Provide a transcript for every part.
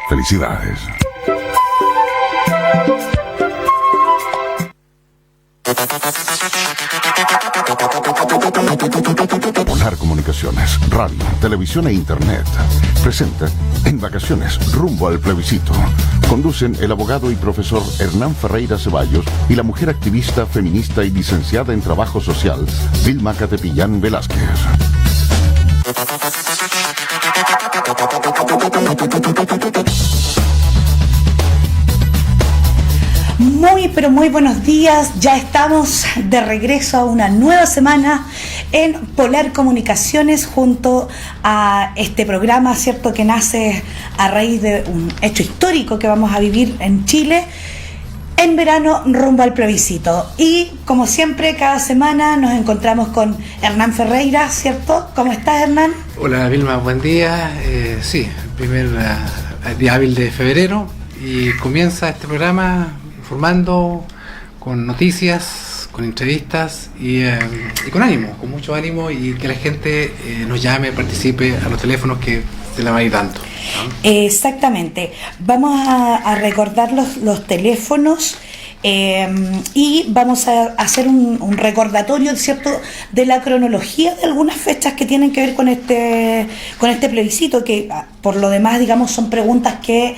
Felicidades. Polar Comunicaciones, radio, televisión e internet presenta En Vacaciones rumbo al plebiscito. Conducen el abogado y profesor Hernán Ferreira Ceballos y la mujer activista, feminista y licenciada en trabajo social, Vilma Catepillán Velázquez. Pero muy buenos días, ya estamos de regreso a una nueva semana en Polar Comunicaciones junto a este programa, ¿cierto?, que nace a raíz de un hecho histórico que vamos a vivir en Chile en verano rumbo al plebiscito. Y como siempre, cada semana nos encontramos con Hernán Ferreira, ¿cierto? ¿Cómo estás, Hernán? Hola, Vilma, buen día. Sí, el primer día hábil de febrero y comienza este programa informando con noticias, con entrevistas y con ánimo, con mucho ánimo, y que la gente nos llame, participe a los teléfonos que se la van a ir dando, ¿no? Exactamente. Vamos a recordar los teléfonos y vamos a hacer un recordatorio, ¿cierto?, de la cronología de algunas fechas que tienen que ver con este plebiscito, que por lo demás, digamos, son preguntas que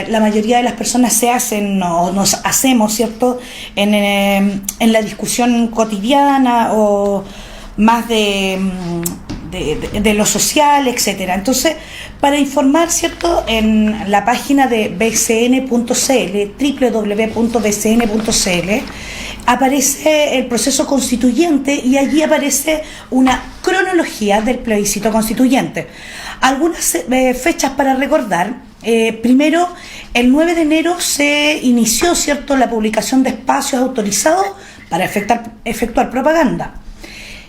la mayoría de las personas se hacen o nos hacemos, ¿cierto?, en la discusión cotidiana o más de lo social, etcétera. Entonces, para informar, ¿cierto?, en la página de bcn.cl, www.bcn.cl, aparece el proceso constituyente y allí aparece una cronología del plebiscito constituyente. Algunas fechas para recordar. Primero, el 9 de enero se inició, ¿cierto?, la publicación de espacios autorizados para efectuar propaganda.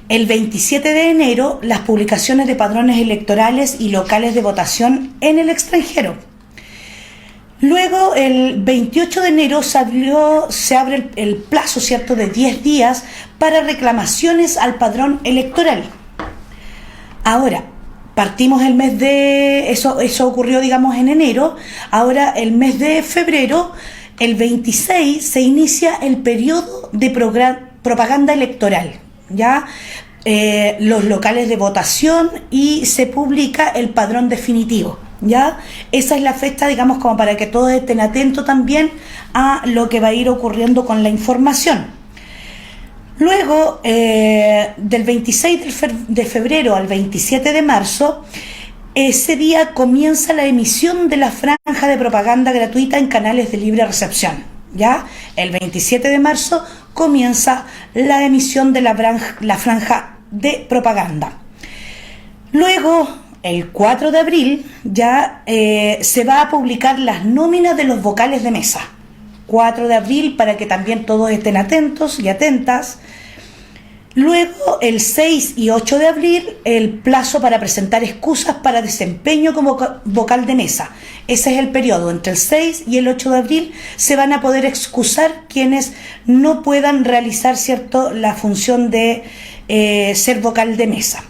El 27 de enero, las publicaciones de padrones electorales y locales de votación en el extranjero. Luego, el 28 de enero se abre el plazo, ¿cierto?, de 10 días para reclamaciones al padrón electoral. Ahora, partimos el mes de... Eso ocurrió, digamos, en enero. Ahora, el mes de febrero, el 26, se inicia el periodo de propaganda electoral, ¿ya? Los locales de votación, y se publica el padrón definitivo, ¿ya? Esa es la fecha, digamos, como para que todos estén atentos también a lo que va a ir ocurriendo con la información. Luego, del 26 de febrero al 27 de marzo, ese día comienza la emisión de la franja de propaganda gratuita en canales de libre recepción, ¿ya? El 27 de marzo comienza la emisión de la franja de propaganda. Luego, el 4 de abril, ya se va a publicar las nóminas de los vocales de mesa. 4 de abril, para que también todos estén atentos y atentas. Luego, el 6 y 8 de abril, el plazo para presentar excusas para desempeño como vocal de mesa. Ese es el periodo. Entre el 6 y el 8 de abril se van a poder excusar quienes no puedan realizar, ¿cierto?, la función de ser vocal de mesa.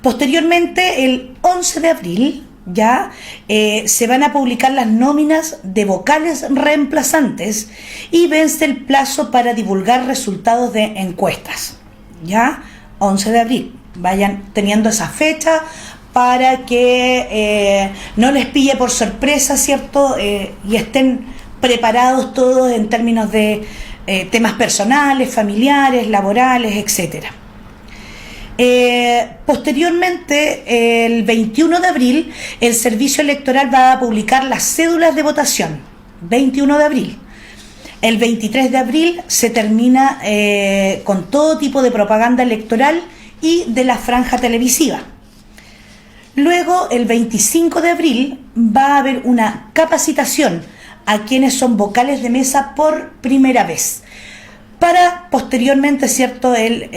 Posteriormente, el 11 de abril, ya se van a publicar las nóminas de vocales reemplazantes y vence el plazo para divulgar resultados de encuestas, ya 11 de abril. Vayan teniendo esa fecha para que no les pille por sorpresa, ¿cierto? Y estén preparados todos en términos de temas personales, familiares, laborales, etcétera. Posteriormente, el 21 de abril, el Servicio Electoral va a publicar las cédulas de votación. 21 de abril. El 23 de abril se termina con todo tipo de propaganda electoral y de la franja televisiva. Luego, el 25 de abril, va a haber una capacitación a quienes son vocales de mesa por primera vez, para posteriormente, ¿cierto?, el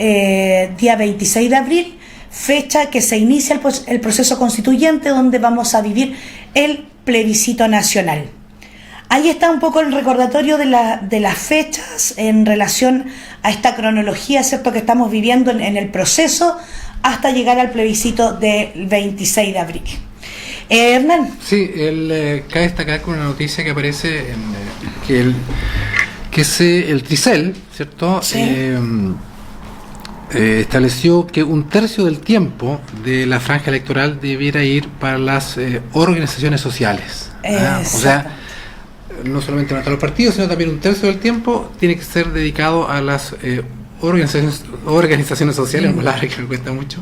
día 26 de abril, fecha que se inicia el proceso constituyente, donde vamos a vivir el plebiscito nacional. Ahí está un poco el recordatorio de las fechas en relación a esta cronología, ¿cierto?, que estamos viviendo en el proceso hasta llegar al plebiscito del 26 de abril. Hernán. Sí, cabe destacar con una noticia que aparece que el Tricel, ¿cierto? Sí. Estableció que un tercio del tiempo de la franja electoral debiera ir para las organizaciones sociales. O sea, no solamente a los partidos, sino también un tercio del tiempo tiene que ser dedicado a las organizaciones sociales, una palabra que me cuesta mucho.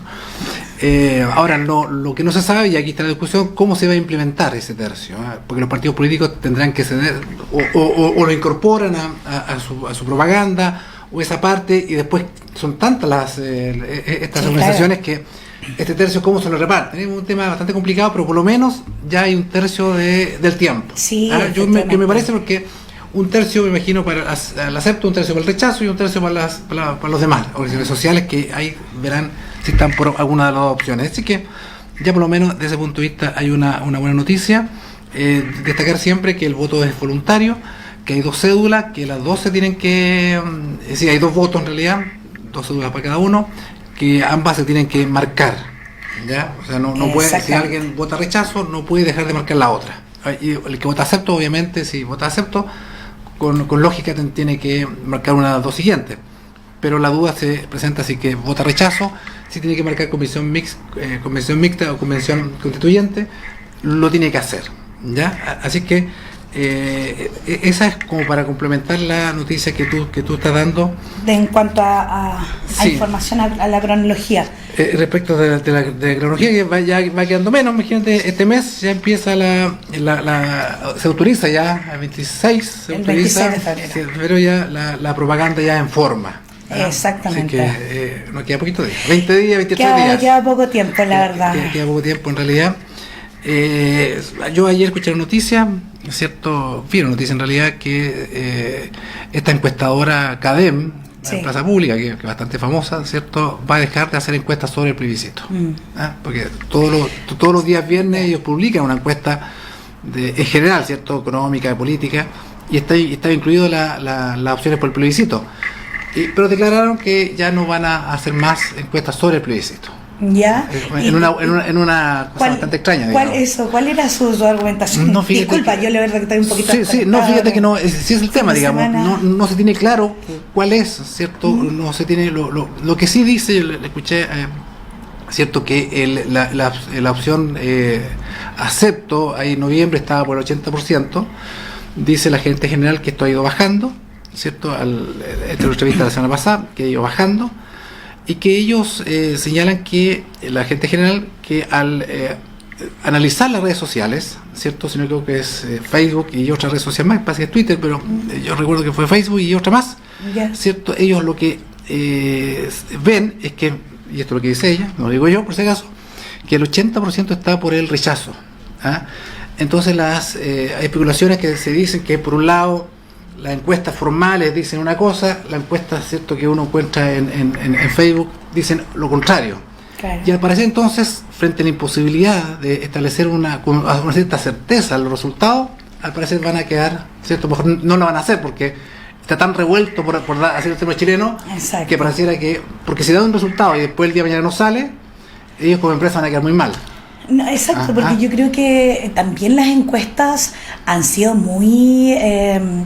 Ahora, lo que no se sabe, y aquí está la discusión, cómo se va a implementar ese tercio, porque los partidos políticos tendrán que ceder o lo incorporan a su propaganda, o esa parte, y después son tantas estas organizaciones, claro, que este tercio, ¿cómo se lo reparten? Es un tema bastante complicado, pero por lo menos ya hay un tercio del tiempo. Sí, que me parece, porque un tercio, me imagino, para el acepto, un tercio para el rechazo y un tercio para los demás organizaciones sociales, que ahí verán si están por alguna de las dos opciones. Así que ya por lo menos desde ese punto de vista hay una buena noticia. Destacar siempre que el voto es voluntario, que hay 2 cédulas, que las 2 se tienen que... Es decir, hay 2 votos en realidad, 2 cédulas para cada uno, que ambas se tienen que marcar, ¿ya? O sea, no puede, si alguien vota rechazo, no puede dejar de marcar la otra. Y el que vota acepto, obviamente, si vota acepto, con lógica tiene que marcar una de las 2 siguientes. Pero la duda se presenta si que vota rechazo, si tiene que marcar convención mixta o convención constituyente, lo tiene que hacer, ¿ya? Así que esa es como para complementar la noticia que tú estás dando en cuanto a información a la cronología. Respecto de la cronología, que va quedando menos. Imagínate, este mes ya empieza se autoriza ya el 26 el 26 de febrero ya la propaganda ya en forma. Exactamente. Así que nos queda poquito días, 20 días, 23 días. Queda poco tiempo, la verdad. Queda poco tiempo en realidad. Yo ayer escuché una noticia, ¿cierto? Vi una noticia en realidad que esta encuestadora CADEM, en Plaza Pública, que es bastante famosa, ¿cierto?, va a dejar de hacer encuestas sobre el plebiscito. Porque todos los días viernes ellos publican una encuesta en general, ¿cierto?, económica, de política, y está incluido las opciones por el plebiscito. Pero declararon que ya no van a hacer más encuestas sobre el plebiscito. ¿Ya? En una cosa bastante extraña. ¿Cuál era su argumentación? No, disculpa, yo la verdad que estoy un poquito... fíjate que no, sí es el tema, digamos, no se tiene claro cuál es, ¿cierto? No se tiene, lo que sí dice, le escuché, ¿cierto? Que la opción acepto, ahí en noviembre estaba por el 80%, dice la gerente general que esto ha ido bajando, ¿cierto? Esta entrevista de la semana pasada, que ha ido bajando, y que ellos señalan que la gente general, que al analizar las redes sociales, ¿cierto? Si no creo que es Facebook y otras redes sociales más, parece que es Twitter, pero yo recuerdo que fue Facebook y otra más, ¿cierto? Ellos lo que ven es que, y esto es lo que dice ella, no lo digo yo por si acaso, que el 80% está por el rechazo. Entonces hay especulaciones que se dicen que por un lado las encuestas formales dicen una cosa, las encuestas, ¿cierto?, que uno encuentra en Facebook dicen lo contrario. Claro. Y al parecer, entonces, frente a la imposibilidad de establecer una cierta certeza en los resultados, al parecer van a quedar, ¿cierto?, mejor no lo van a hacer porque está tan revuelto por hacer el tema chileno. Exacto. Que pareciera que, porque si da un resultado y después el día de mañana no sale, ellos como empresa van a quedar muy mal. No, exacto, porque yo creo que también las encuestas han sido muy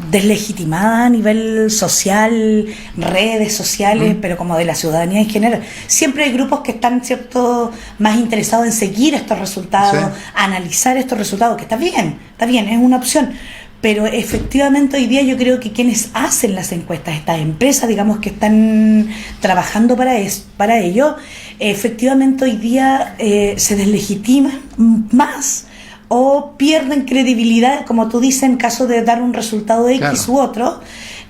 deslegitimadas a nivel social, redes sociales, pero como de la ciudadanía en general. Siempre hay grupos que están, ¿cierto?, más interesados en seguir estos resultados, analizar estos resultados, que está bien, es una opción. Pero efectivamente hoy día yo creo que quienes hacen las encuestas, estas empresas, digamos, que están trabajando para ello, efectivamente hoy día se deslegitiman más o pierden credibilidad, como tú dices, en caso de dar un resultado X u otro,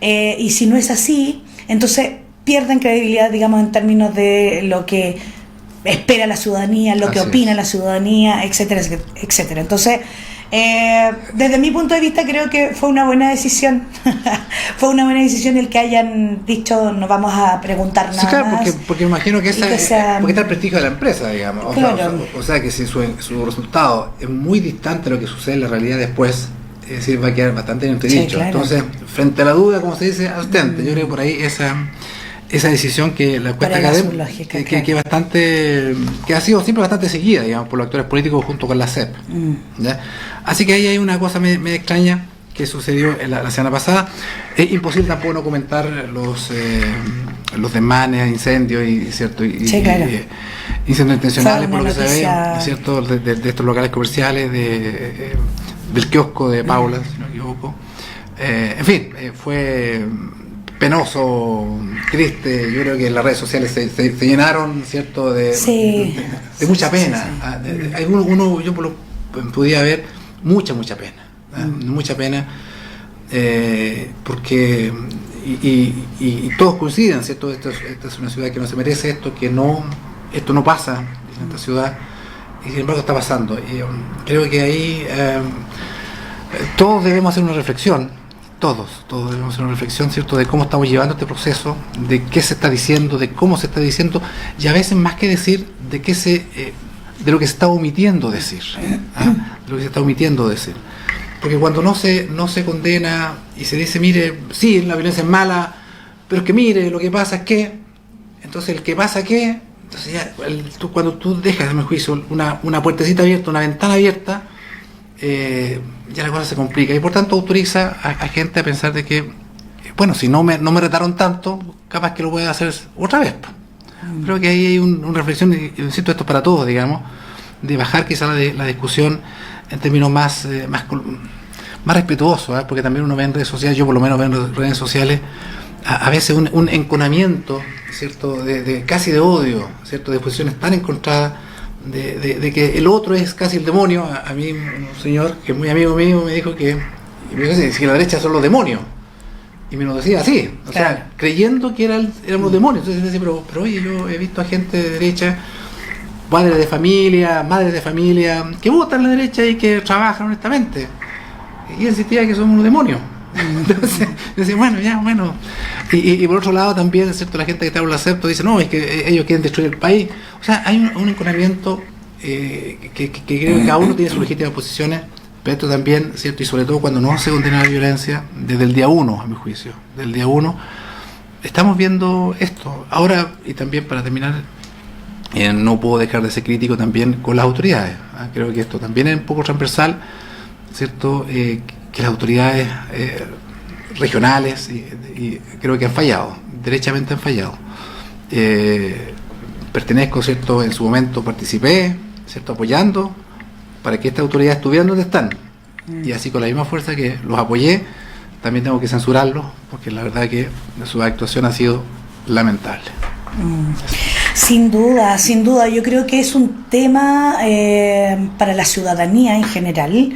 y si no es así, entonces pierden credibilidad, digamos, en términos de lo que espera la ciudadanía, lo que opina la ciudadanía, etcétera, etcétera. Entonces, desde mi punto de vista creo que fue una buena decisión. Fue una buena decisión el que hayan dicho no vamos a preguntar nada. Sí, claro, más, porque imagino que porque está el prestigio de la empresa, digamos. Claro. O sea que si su resultado es muy distante de lo que sucede en la realidad después, es decir, va a quedar bastante entredicho. Sí, claro. Entonces, frente a la duda, como se dice, abstente. Yo creo que por ahí esa esa decisión que la encuesta académica que ha sido siempre bastante seguida, digamos, por los actores políticos junto con la CEP. ¿Ya? Así que ahí hay una cosa me extraña que sucedió la semana pasada. Es imposible tampoco no comentar los desmanes, incendios incendios intencionales, por lo que se ve, ¿cierto? De estos locales comerciales, del kiosco de Paula, si no me equivoco. En fin, fue penoso, triste. Yo creo que las redes sociales se llenaron, ¿cierto?, de mucha pena. Yo podía ver mucha pena, mucha pena, porque y todos coinciden, ¿cierto? Esta es una ciudad que no se merece esto, esto no pasa en esta ciudad, y sin embargo está pasando. Y creo que ahí todos debemos hacer una reflexión. Todos debemos hacer una reflexión, ¿cierto?, de cómo estamos llevando este proceso, de qué se está diciendo, de cómo se está diciendo, y a veces más que decir de lo que se está omitiendo decir, de lo que se está omitiendo decir. Porque cuando no se condena y se dice, mire, sí, la violencia es mala, pero es que mire, lo que pasa es que, entonces el que pasa que, entonces ya, cuando tú dejas, a mi juicio, una puertecita abierta, una ventana abierta, ya la cosa se complica, y por tanto autoriza a gente a pensar de que, bueno, si no me retaron tanto, capaz que lo pueda hacer otra vez. Creo que ahí hay una reflexión, y insisto, esto es para todos, digamos, de bajar quizá la discusión en términos más respetuosos, porque también uno ve en redes sociales, yo por lo menos veo en redes sociales a veces un enconamiento, ¿cierto?, de casi de odio, ¿cierto?, de posiciones tan encontradas, de que el otro es casi el demonio. A mí un señor que es muy amigo mío me dijo que la derecha son los demonios, y me lo decía así, o sea, creyendo que éramos los demonios. Entonces decía, pero oye, yo he visto a gente de derecha, padres de familia, madres de familia, que votan la derecha y que trabajan honestamente, y él insistía que somos los demonios. Entonces decía, bueno, y por otro lado también, ¿cierto?, la gente que está por el acepto dice, no, es que ellos quieren destruir el país. O sea, hay un enconamiento que creo que cada uno tiene sus legítimas posiciones, pero esto también, ¿cierto?, y sobre todo cuando no se condena la violencia, desde el día 1, a mi juicio, del día 1, estamos viendo esto. Ahora, y también para terminar, no puedo dejar de ser crítico también con las autoridades. Creo que esto también es un poco transversal, ¿cierto?, que las autoridades regionales y creo que han fallado, derechamente han fallado. Pertenezco, ¿cierto?, en su momento participé, ¿cierto?, apoyando para que estas autoridades estuvieran donde están, y así con la misma fuerza que los apoyé, también tengo que censurarlos, porque la verdad que su actuación ha sido lamentable. Sin duda, yo creo que es un tema para la ciudadanía en general.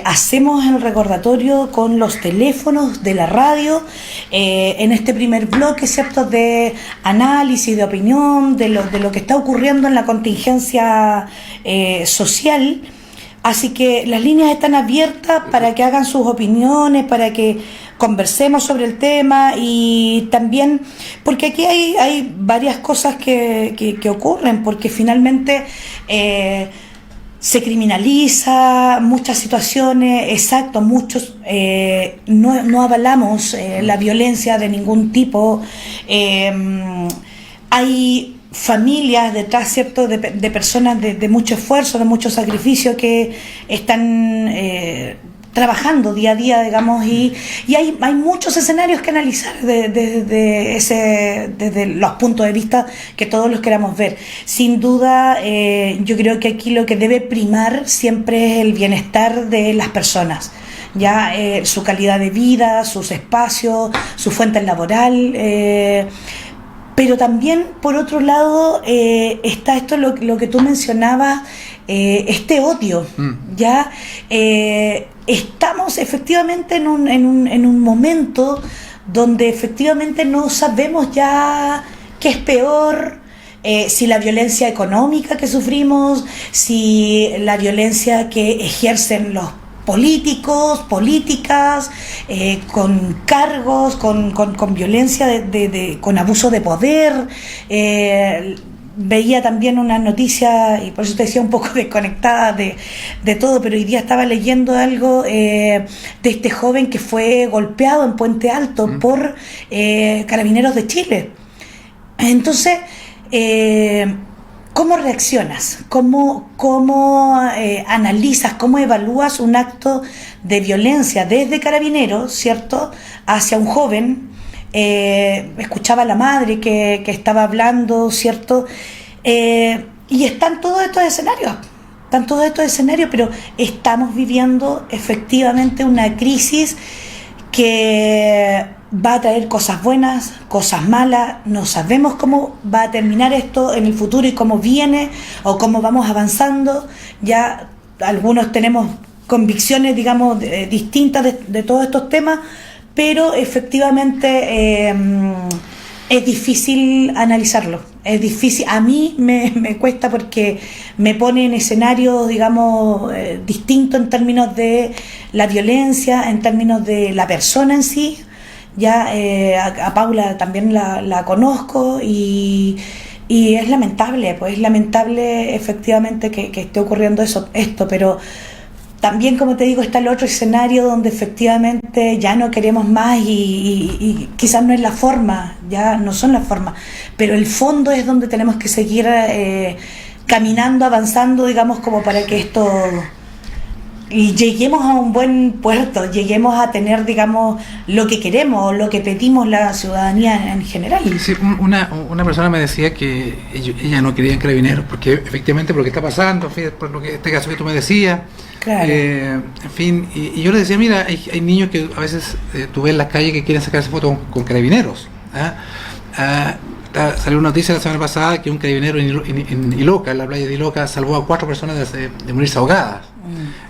Hacemos el recordatorio con los teléfonos de la radio en este primer bloque, ¿cierto?, de análisis, de opinión, de lo que está ocurriendo en la contingencia social. Así que las líneas están abiertas para que hagan sus opiniones, para que conversemos sobre el tema, y también porque aquí hay varias cosas que ocurren, porque finalmente se criminaliza muchas situaciones, exacto, muchos no avalamos la violencia de ningún tipo. Hay familias detrás, ¿cierto?, de personas de mucho esfuerzo, de mucho sacrificio, que están trabajando día a día, digamos, y hay muchos escenarios que analizar desde los puntos de vista que todos los queramos ver. Sin duda, yo creo que aquí lo que debe primar siempre es el bienestar de las personas, ya su calidad de vida, sus espacios, su fuente laboral, pero también, por otro lado, está esto, lo que tú mencionabas, este odio. Ya estamos efectivamente en un momento donde efectivamente no sabemos ya qué es peor, si la violencia económica que sufrimos, si la violencia que ejercen los políticos, políticas, con cargos, con violencia, con abuso de poder. Veía también una noticia, y por eso te decía un poco desconectada de todo, pero hoy día estaba leyendo algo de este joven que fue golpeado en Puente Alto por Carabineros de Chile. Entonces, ¿cómo reaccionas? ¿Cómo analizas, cómo evalúas un acto de violencia desde Carabineros, ¿cierto?, hacia un joven? Escuchaba a la madre que estaba hablando, ¿cierto? Y están todos estos escenarios, pero estamos viviendo efectivamente una crisis que va a traer cosas buenas, cosas malas. No sabemos cómo va a terminar esto en el futuro y cómo viene o cómo vamos avanzando. Ya algunos tenemos convicciones, digamos, distintas de todos estos temas, pero efectivamente es difícil analizarlo. Es difícil, a mí me cuesta porque me pone en escenarios, digamos, distintos en términos de la violencia, en términos de la persona en sí. Ya a Paula también la conozco y es lamentable, pues es lamentable efectivamente que esté ocurriendo esto, pero también, como te digo, está el otro escenario donde efectivamente ya no queremos más y quizás no es la forma, ya no son las formas, pero el fondo es donde tenemos que seguir caminando, avanzando, digamos, como para que esto y lleguemos a un buen puerto, lleguemos a tener, digamos, lo que queremos, lo que pedimos la ciudadanía en general. Sí, una persona me decía que ella no quería en Carabineros, porque efectivamente por lo que está pasando, por lo que este caso que tú me decías, claro. En fin, y yo le decía, mira, hay niños que a veces tú ves en las calles que quieren sacarse fotos con Carabineros. Salió una noticia la semana pasada que un carabinero en Iloca, en la playa de Iloca, salvó a 4 personas de morirse ahogadas.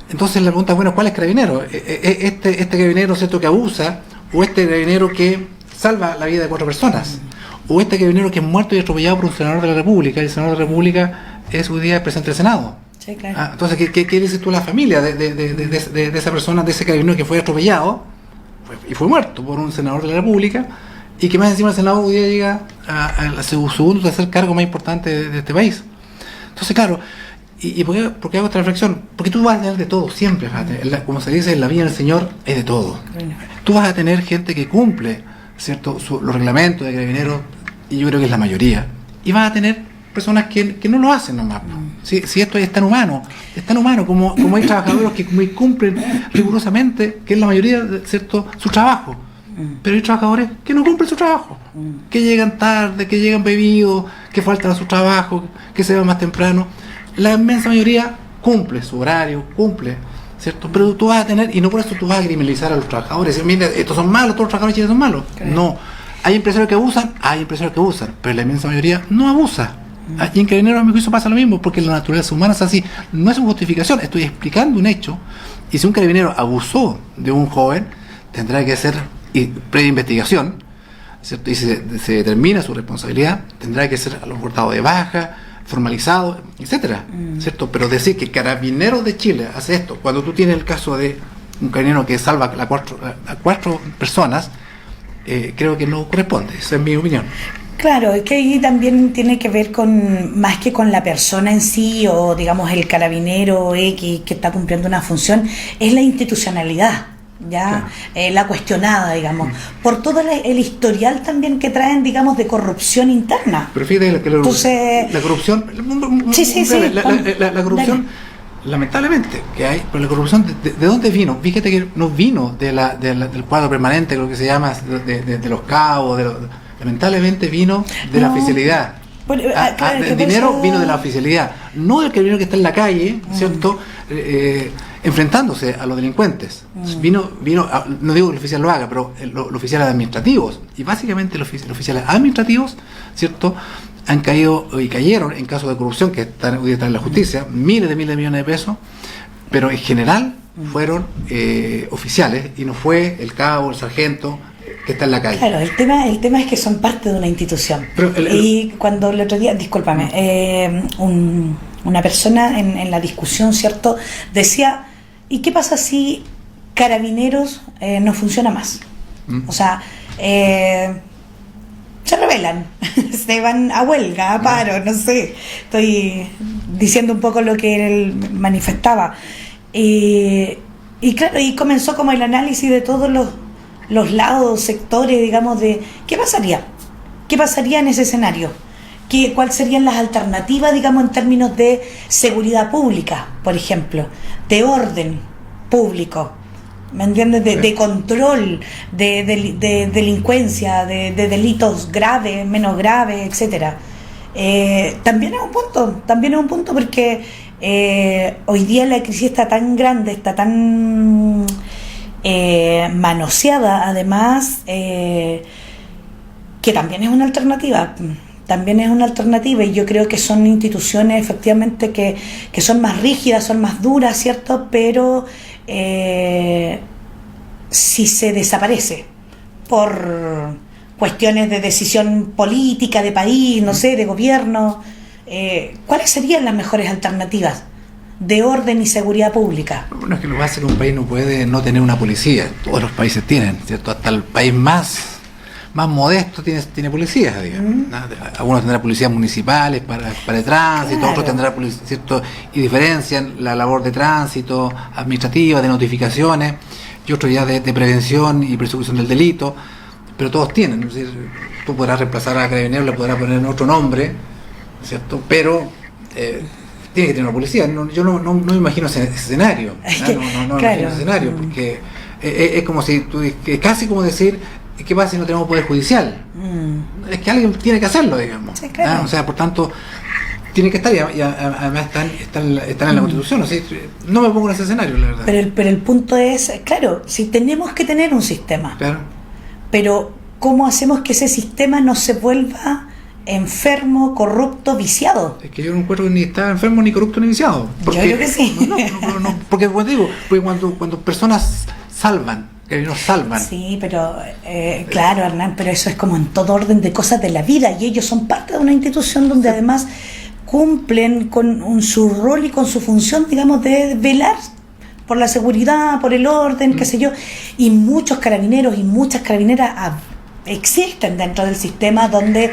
Entonces la pregunta es, bueno, ¿cuál es carabinero? ¿Este carabinero, cierto, que abusa? ¿O este carabinero que salva la vida de 4 personas? ¿O este carabinero que es muerto y atropellado por un senador de la República? Y el senador de la República es hoy día presidente del Senado. Sí, claro. Entonces, ¿qué dices tú a la familia de esa persona, de ese carabinero que fue atropellado y fue muerto por un senador de la República? Y que más encima el Senado hoy día llega a su segundo o tercer cargo más importante de este país. Entonces, claro, ¿y por qué hago esta reflexión? Porque tú vas a tener de todo, siempre, fíjate. Como se dice, en la vida del Señor es de todo. Tú vas a tener gente que cumple, ¿cierto?, los reglamentos de Carabineros, y yo creo que es la mayoría. Y vas a tener personas que no lo hacen nomás. Si esto es tan humano, como hay trabajadores que cumplen rigurosamente, que es la mayoría, ¿cierto?, su trabajo. Pero hay trabajadores que no cumplen su trabajo, que llegan tarde, que llegan bebidos, que faltan a su trabajo, que se van más temprano. La inmensa mayoría cumple su horario, ¿cierto? Pero tú vas a tener, y no por eso tú vas a criminalizar a los trabajadores, decir, mira, estos son malos, todos los trabajadores chilenos son malos. Okay. No, hay empresarios que abusan, pero la inmensa mayoría no abusa. Y en Carabineros, a mi juicio, pasa lo mismo, porque la naturaleza humana es así. No es una justificación, estoy explicando un hecho, y si un carabinero abusó de un joven, tendrá que hacer previa investigación, ¿cierto? Y si se determina su responsabilidad, tendrá que ser abortado de baja, formalizado, etcétera, ¿cierto? Pero decir que Carabineros de Chile hace esto, cuando tú tienes el caso de un carabinero que salva a 4 personas, creo que no corresponde. Esa es mi opinión. Claro, es que ahí también tiene que ver con, más que con la persona en sí, o digamos el carabinero X que está cumpliendo una función, es la institucionalidad. Ya, claro. La cuestionada, digamos, por todo el historial también que traen, digamos, de corrupción interna. Pero fíjate que la corrupción, la corrupción, lamentablemente, que hay, pero la corrupción, ¿de dónde vino? Fíjate que no vino del cuadro permanente, lo que se llama, de los cabos, lamentablemente vino de la oficialidad. Bueno, el dinero eso vino de la oficialidad, no del carabinero que está en la calle, ¿cierto? Enfrentándose a los delincuentes. Vino, no digo que el oficial lo haga, pero los oficiales administrativos, y básicamente los oficiales administrativos, ¿cierto?, han caído y cayeron en casos de corrupción que están hoy en la justicia, miles de millones de pesos, pero en general fueron oficiales, y no fue el cabo, el sargento que está en la calle. Claro, el tema es que son parte de una institución. Pero y cuando el otro día, discúlpame, una persona en la discusión, ¿cierto?, decía, ¿y qué pasa si Carabineros no funciona más? O sea, se rebelan, se van a huelga, a paro, no sé. Estoy diciendo un poco lo que él manifestaba. Y claro, y comenzó como el análisis de todos los lados, sectores, digamos, de qué pasaría. ¿qué pasaría en ese escenario? ¿Cuáles serían las alternativas, digamos, en términos de seguridad pública, por ejemplo, de orden público? ¿Me entiendes? De control, de delincuencia, de delitos graves, menos graves, etcétera. También es un punto porque hoy día la crisis está tan grande, está tan manoseada, además, que también es una alternativa. Y yo creo que son instituciones efectivamente que son más rígidas, son más duras, ¿cierto? Pero si se desaparece por cuestiones de decisión política, de país, no sé, de gobierno, ¿cuáles serían las mejores alternativas de orden y seguridad pública? Bueno, es que lo que pasa es que un país no puede no tener una policía. Todos los países tienen, ¿cierto? Hasta el país más modesto tiene policías, digamos. Algunos tendrán policías municipales para el tránsito, Claro. Otros tendrán ¿cierto? Y diferencian la labor de tránsito, administrativa, de notificaciones, y otros ya de prevención y persecución del delito, pero todos tienen. Es decir, tú podrás reemplazar a Carabineros, le podrás poner otro nombre, ¿cierto? Pero tiene que tener una policía. Yo no me imagino ese escenario. No Claro. imagino ese escenario, porque es como si es casi como decir, ¿qué pasa si no tenemos poder judicial? Es que alguien tiene que hacerlo, digamos. Sí, claro. O sea, por tanto, tiene que estar, y además están en la Constitución. ¿No? No me pongo en ese escenario, la verdad. Pero el punto es, claro, si tenemos que tener un sistema, Claro. pero ¿cómo hacemos que ese sistema no se vuelva enfermo, corrupto, viciado? Es que yo no encuentro que ni está enfermo, ni corrupto, ni viciado. Yo creo que sí. No, porque, como digo, cuando personas salvan, que nos salvan. Sí, pero claro, Hernán, pero eso es como en todo orden de cosas de la vida, y ellos son parte de una institución donde además cumplen con su rol y con su función, digamos, de velar por la seguridad, por el orden, qué sé yo, y muchos carabineros y muchas carabineras existen dentro del sistema donde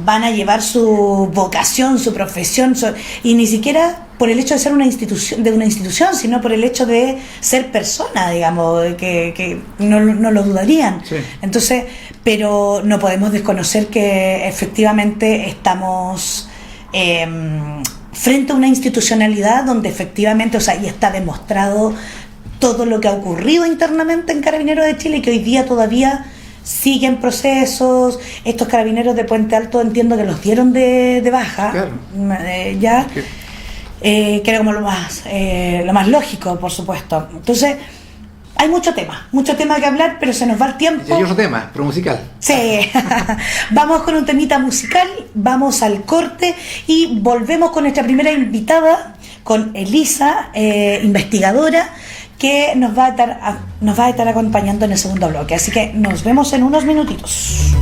van a llevar su vocación, su profesión, y ni siquiera por el hecho de ser una institución, sino por el hecho de ser persona, digamos, que no lo dudarían. Sí. Entonces, pero no podemos desconocer que efectivamente estamos frente a una institucionalidad donde efectivamente, o sea, ya está demostrado todo lo que ha ocurrido internamente en Carabineros de Chile, que hoy día todavía siguen procesos. Estos carabineros de Puente Alto entiendo que los dieron de baja. Claro. Ya, que era como lo más lógico, por supuesto. Entonces, hay mucho tema que hablar, pero se nos va el tiempo. Y hay otro tema, pero musical. Sí, vamos con un temita musical, vamos al corte y volvemos con nuestra primera invitada, con Elisa, investigadora, que nos va a estar acompañando en el segundo bloque. Así que nos vemos en unos minutitos.